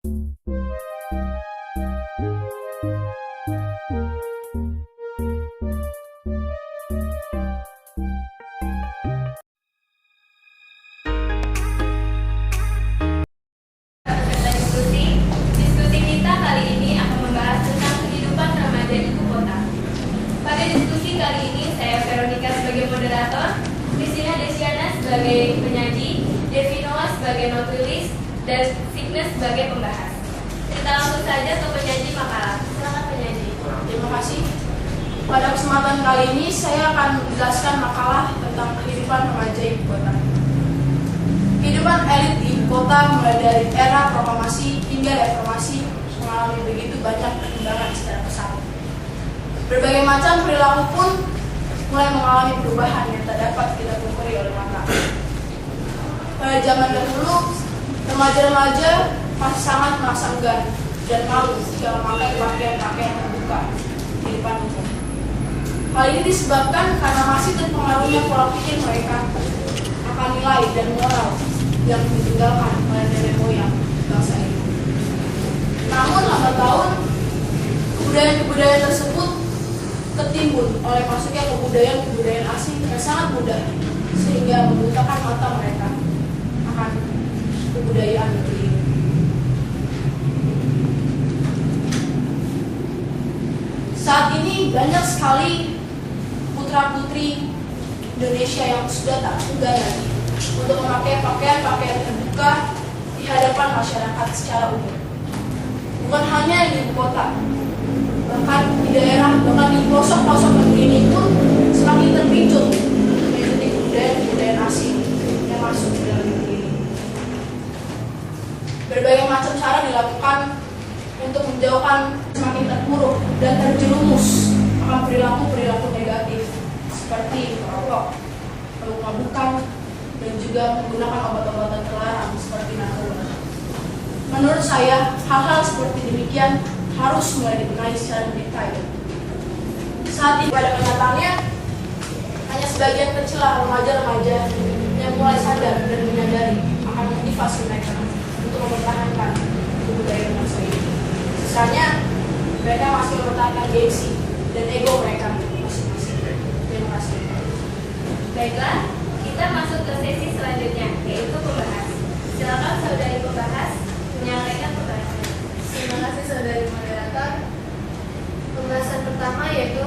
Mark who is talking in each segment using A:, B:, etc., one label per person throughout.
A: Diskusi kita kali ini akan membahas tentang kehidupan remaja di ibu kota. Pada diskusi kali ini, saya Veronica sebagai moderator, Christina Desiana sebagai penyaji, Devinoa sebagai notulis, dan Signes sebagai pembahas. Kita langsung saja ke penyaji makalah. Silakan penyaji.
B: Terima kasih. Pada kesempatan kali ini, saya akan menjelaskan makalah tentang kehidupan remaja ibu kota. Kehidupan elit di ibu kota mulai dari era proklamasi hingga reformasi mengalami begitu banyak perkembangan secara pesat. Berbagai macam perilaku pun mulai mengalami perubahan yang tak dapat kita pungkiri oleh mata. Pada zaman dahulu, remaja-remaja masih sangat merasa enggan dan malu jika memakai pakaian-pakaian terbuka di depan umum. Hal ini disebabkan karena masih terpengaruhnya pola pikir mereka akan nilai dan moral yang ditinggalkan oleh nenek moyang bangsa ini. Namun lambat laun kebudayaan tersebut tertimbun oleh masuknya kebudayaan asing yang sangat mudah sehingga membutakan mata mereka akan kebudayaan negeri ini. Saat ini banyak sekali putra-putri Indonesia yang sudah tak enggan lagi untuk memakai pakaian-pakaian terbuka di hadapan masyarakat secara umum. Bukan hanya di ibu kota, bahkan di daerah, bahkan di pelosok-pelosok negeri ini pun semakin terpincut mengikuti kebudayaan asing yang masuk ke dalam negeri ini. Berbagai macam cara dilakukan untuk menjauhkan semakin terpuruk dan terjerumus akan perilaku-perilaku negatif seperti merokok, mabuk-mabukan, dan juga menggunakan obat-obatan terlarang seperti narkoba. Menurut saya, hal-hal seperti demikian harus mulai dibenahi secara detail. Saat ini pada kenyataannya, hanya sebagian kecil remaja-remaja yang mulai sadar dan menyadari akan motivasi mereka untuk mempertahankan kebudayaan bangsa ini. Sisanya, mereka masih mempertahankan gengsi dan ego mereka masing-masing. Terima kasih.
A: Baiklah, kita masuk ke sesi selanjutnya, yaitu pembahas. Silakan saudari pembahas menyampaikan pembahasan.
C: Terima kasih saudari moderator. Pembahasan pertama yaitu,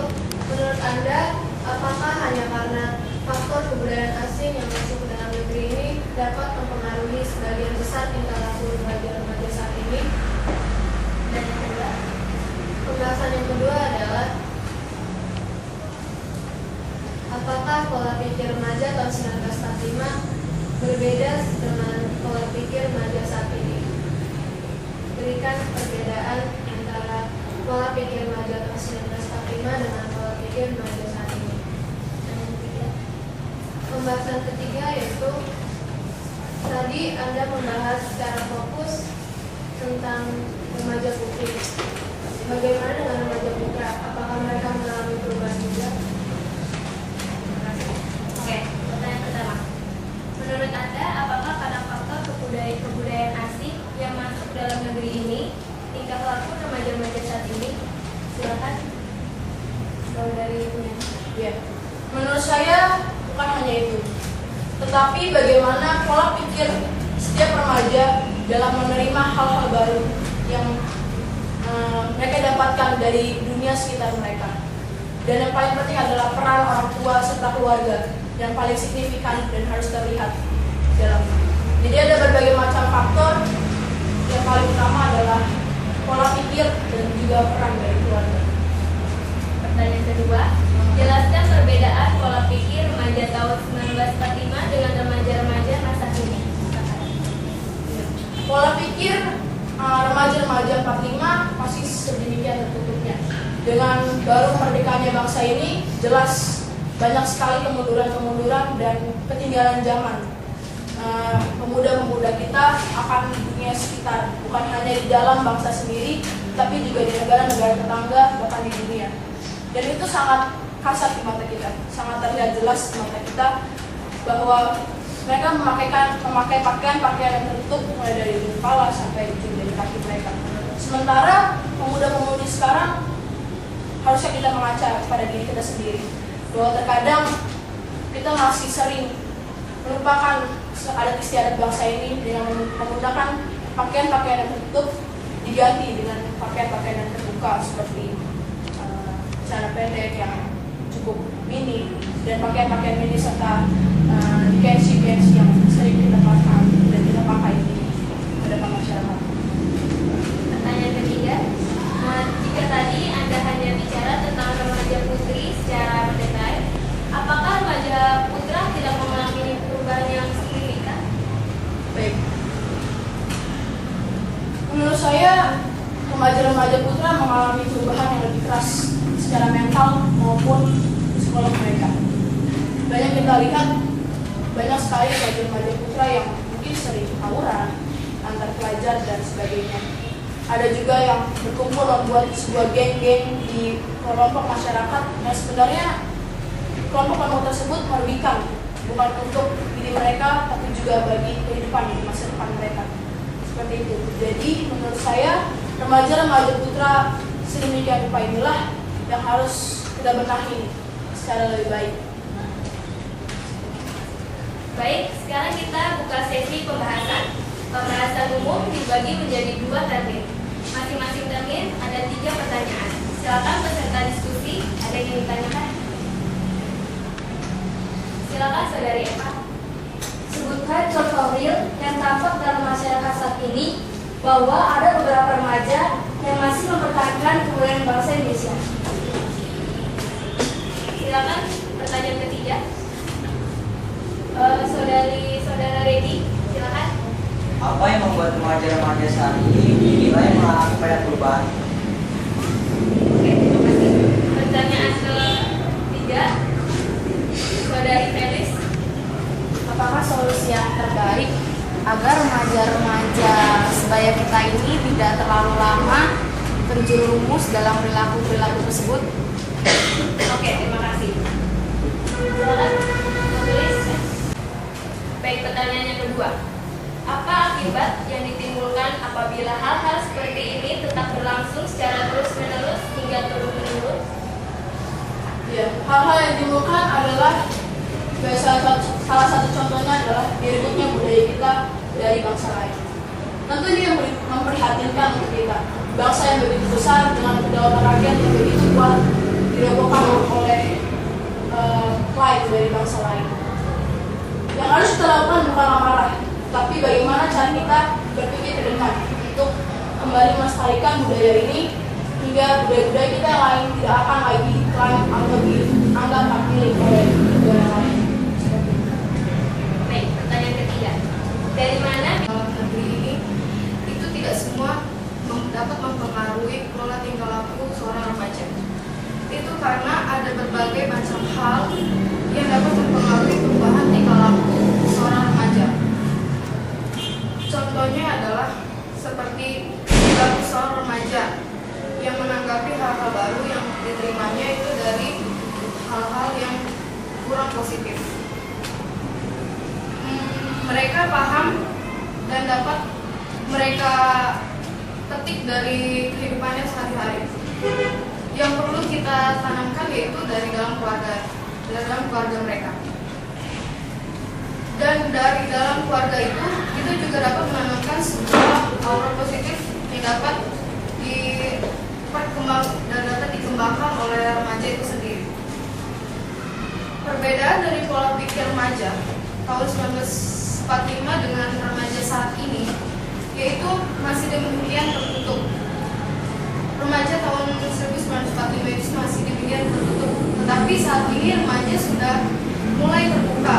C: menurut Anda, apakah hanya karena faktor kebudayaan asing yang masuk ke dalam negeri ini dapat mempengaruhi sebagian besar tingkah laku remaja-remaja saat ini? Dan yang kedua, pembahasan yang kedua adalah, apakah pola pikir remaja tahun 1945 berbeda dengan pola pikir remaja saat ini? Berikan perbedaan antara pola pikir remaja tahun 1945 dengan pola pikir remaja saat ini. Dan yang ketiga, pembahasan ketiga yaitu, tadi Anda membahas secara fokus tentang remaja putri. Bagaimana dengan remaja putra? Apakah mereka mengalami perubahan juga?
A: Oke, pertanyaan pertama. Menurut Anda, apakah karena faktor kebudayaan asing yang masuk dalam negeri ini, tingkah laku remaja-remaja saat ini? Silakan, saudari punya.
B: Ya, menurut saya bukan hanya itu, tetapi bagaimana pola pikir setiap remaja dalam menerima hal-hal baru yang mereka dapatkan dari dunia sekitar mereka. Dan yang paling penting adalah peran orang tua serta keluarga yang paling signifikan dan harus terlihat dalam. Jadi ada berbagai macam faktor. Yang paling utama adalah pola pikir dan juga peran dari keluarga.
A: Pertanyaan kedua, jelaskan perbedaan pola pikir remaja tahun 1945 dengan remaja-remaja masa kini.
B: Pola pikir remaja-remaja 45 masih sedemikian tertutupnya. Dengan baru merdekanya bangsa ini, jelas banyak sekali kemunduran-kemunduran dan ketinggalan zaman. Pemuda-pemuda kita akan di dunia sekitar, bukan hanya di dalam bangsa sendiri, tapi juga di negara-negara tetangga, bahkan di dunia. Dan itu sangat kasat di mata kita, sangat terlihat jelas di mata kita bahwa Mereka memakai pakaian yang tertutup mulai dari kepala sampai ujung dari kaki mereka. Sementara pemuda-pemudi sekarang harusnya kita mengaca pada diri kita sendiri bahwa terkadang kita masih sering melupakan adat istiadat bangsa ini dengan menggunakan pakaian-pakaian yang tertutup diganti dengan pakaian-pakaian yang terbuka seperti celana pendek yang cukup mini dan pakaian-pakaian mini serta gengsi-gengsi yang sering kita pakai dan kita pakai di hadapan masyarakat.
A: Pertanyaan ketiga, jika tadi Anda hanya bicara tentang remaja putri secara mendetail, apakah remaja putra tidak mengalami perubahan yang signifikan?
B: Baik. Menurut saya, remaja-remaja putra mengalami perubahan yang lebih keras secara mental maupun psikolog mereka. Banyak kita lihat, banyak sekali remaja-remaja putra yang mungkin sering tawuran antar pelajar dan sebagainya. Ada juga yang berkumpul membuat sebuah geng-geng di kelompok masyarakat yang sebenarnya kelompok-kelompok tersebut merugikan, bukan untuk diri mereka tapi juga bagi kehidupan di masa depan mereka. Seperti itu. Jadi menurut saya remaja-remaja putra sedemikian rupa inilah yang harus kita benahi secara lebih baik.
A: Baik, sekarang kita buka sesi pembahasan. Pembahasan umum dibagi menjadi 2 termin. Masing-masing termin ada 3 pertanyaan. Silakan peserta diskusi, ada yang ditanyakan? Silakan Saudari Eva.
D: Sebutkan contoh real yang tampak dalam masyarakat saat ini bahwa ada beberapa remaja yang masih mempertahankan kebudayaan bangsa Indonesia.
A: Silakan pertanyaan ketiga. Saudara Redi, silakan.
E: Apa yang membuat remaja-remaja saat ini dinilai mengalami banyak perubahan?
A: Oke, terima kasih. Pertanyaan ketiga, Saudari Felis.
F: Apakah solusi yang terbaik agar remaja-remaja sebaya kita ini tidak terlalu lama terjerumus dalam perilaku-perilaku tersebut?
A: Oke, terima kasih. Silakan menulis. Baik, pertanyaan yang kedua. Apa akibat yang ditimbulkan apabila hal-hal seperti ini tetap berlangsung secara terus-menerus hingga turun-menurun?
B: Ya, hal-hal yang ditimbulkan adalah salah satu contohnya adalah direbutnya budaya kita dari bangsa lain. Tentu ini yang memprihatinkan untuk kita. Bangsa yang begitu besar dengan kedaulatan rakyat yang begitu kuat dirobohkan oleh lain dari bangsa lain. Yang harus kita lakukan bukanlah marah, tapi bagaimana cara kita berpikir ke depan untuk kembali melestarikan budaya ini hingga budaya-budaya kita yang lain tidak akan lagi diklaim atau dianggap hak milik oleh budaya lain.
A: Baik, pertanyaan ketiga. Dari mana
G: Dalam negeri ini itu tidak semua dapat mempengaruhi pola tingkah laku seorang remaja. Itu karena ada berbagai macam hal yang dapat mempengaruhi perubahan tingkah laku seorang remaja. Contohnya adalah seperti perilaku seorang remaja yang menanggapi hal-hal baru yang diterimanya itu dari hal-hal yang kurang positif. Mereka paham dan dapat mereka petik dari kehidupannya sehari-hari. Yang perlu kita tanamkan yaitu dari dalam keluarga mereka. Dan dari dalam keluarga itu juga dapat menanamkan sebuah aura positif yang dapat dikembangkan oleh remaja itu sendiri. Perbedaan dari pola pikir remaja tahun 1945 dengan remaja saat ini yaitu masih demikian tertutup. Remaja tahun 1945 itu masih demikian tertutup, tetapi saat ini remaja sudah mulai terbuka